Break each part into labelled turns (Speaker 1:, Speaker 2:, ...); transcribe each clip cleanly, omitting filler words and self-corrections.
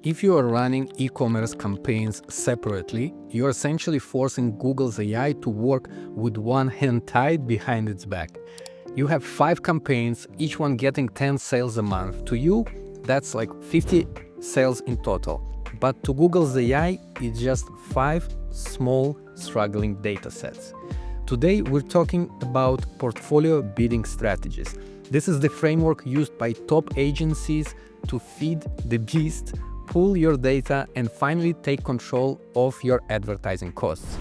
Speaker 1: If you are running e-commerce campaigns separately, you're essentially forcing Google's AI to work with one hand tied behind its back. You have 5 campaigns, each one getting 10 sales a month. To you, that's like 50 sales in total. But to Google's AI, it's just 5 small, struggling datasets. Today, we're talking about portfolio bidding strategies. This is the framework used by top agencies to feed the beast, pull your data, and finally take control of your advertising costs.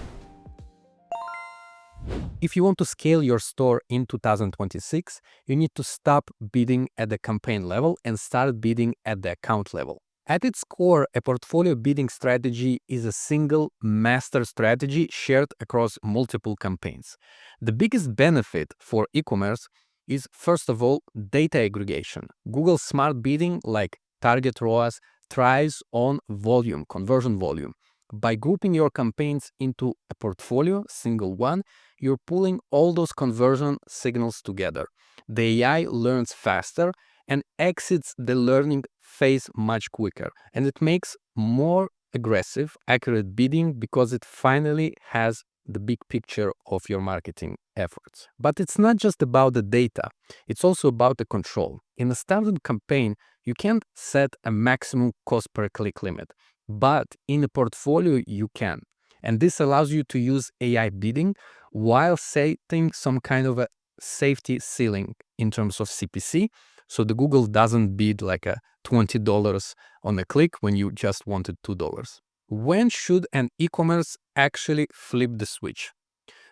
Speaker 1: If you want to scale your store in 2026, you need to stop bidding at the campaign level and start bidding at the account level. At its core, a portfolio bidding strategy is a single master strategy shared across multiple campaigns. The biggest benefit for e-commerce is, first of all, data aggregation. Google Smart Bidding, like Target ROAS, thrives on volume, conversion volume. By grouping your campaigns into a portfolio, single one, you're pulling all those conversion signals together. The AI learns faster and exits the learning phase much quicker, and it makes more aggressive, accurate bidding because it finally has the big picture of your marketing efforts. But it's not just about the data, it's also about the control. In a standard campaign, you can't set a maximum cost per click limit, but in a portfolio you can. And this allows you to use AI bidding while setting some kind of a safety ceiling in terms of CPC, so the Google doesn't bid like a $20 on a click when you just wanted $2. When should an e-commerce actually flip the switch?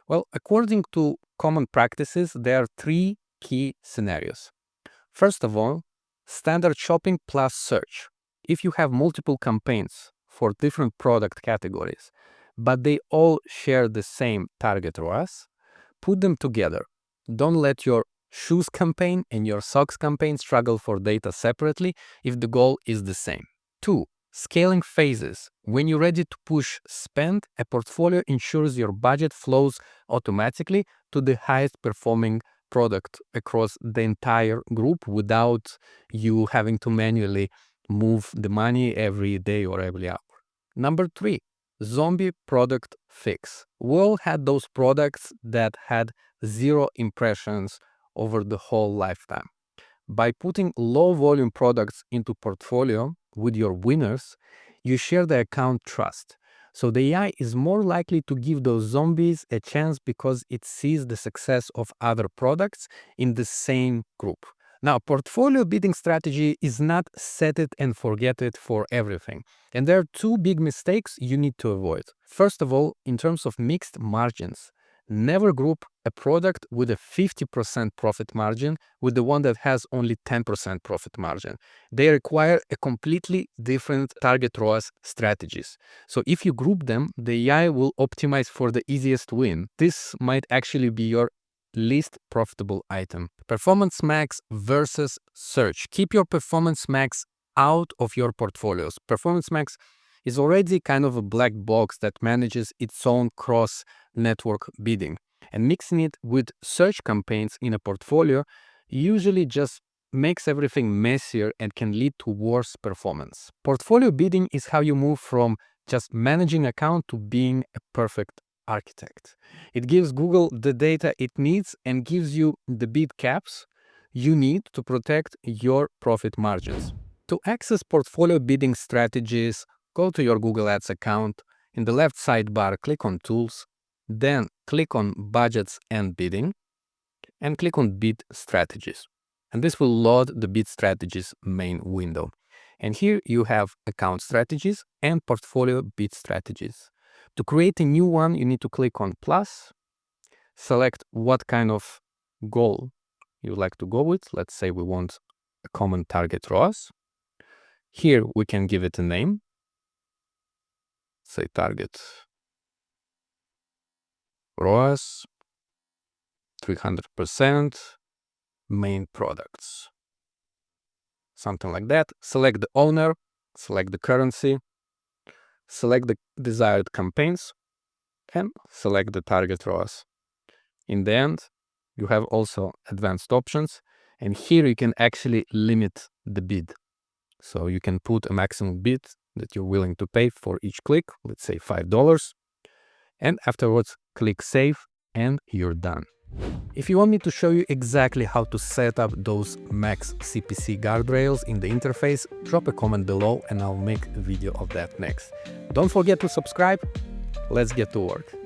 Speaker 1: Well, according to common practices, there are 3 key scenarios. First of all, standard shopping plus search. If you have multiple campaigns for different product categories, but they all share the same target ROAS, put them together. Don't let your shoes campaign and your socks campaign struggle for data separately if the goal is the same. 2. Scaling phases. When you're ready to push spend, a portfolio ensures your budget flows automatically to the highest performing product across the entire group without you having to manually move the money every day or every hour. Number 3, zombie product fix. We all had those products that had 0 impressions over the whole lifetime. By putting low volume products into portfolio with your winners, you share the account trust. So the AI is more likely to give those zombies a chance because it sees the success of other products in the same group. Now, portfolio bidding strategy is not set it and forget it for everything. And there are 2 big mistakes you need to avoid. First of all, in terms of mixed margins, never group a product with a 50% profit margin with the one that has only 10% profit margin. They require a completely different target ROAS strategies. So if you group them, the AI will optimize for the easiest win. This might actually be your least profitable item. Performance Max versus search. Keep your Performance Max out of your portfolios. Performance Max is already kind of a black box that manages its own cross-network bidding. And mixing it with search campaigns in a portfolio usually just makes everything messier and can lead to worse performance. Portfolio bidding is how you move from just managing account to being a perfect architect. It gives Google the data it needs and gives you the bid caps you need to protect your profit margins. To access portfolio bidding strategies, go to your Google Ads account. In the left sidebar, click on Tools, then click on Budgets and Bidding, and click on Bid Strategies. And this will load the Bid Strategies main window. And here you have Account Strategies and Portfolio Bid Strategies. To create a new one, you need to click on plus, select what kind of goal you would like to go with. Let's say we want a common target ROAS. Here we can give it a name. Say target ROAS 300% main products. Something like that. Select the owner, select the currency, select the desired campaigns, and select the target ROAS. In the end, you have also advanced options, and here you can actually limit the bid. So you can put a maximum bid that you're willing to pay for each click, let's say $5, and afterwards click save and you're done. If you want me to show you exactly how to set up those max CPC guardrails in the interface, drop a comment below and I'll make a video of that next. Don't forget to subscribe. Let's get to work.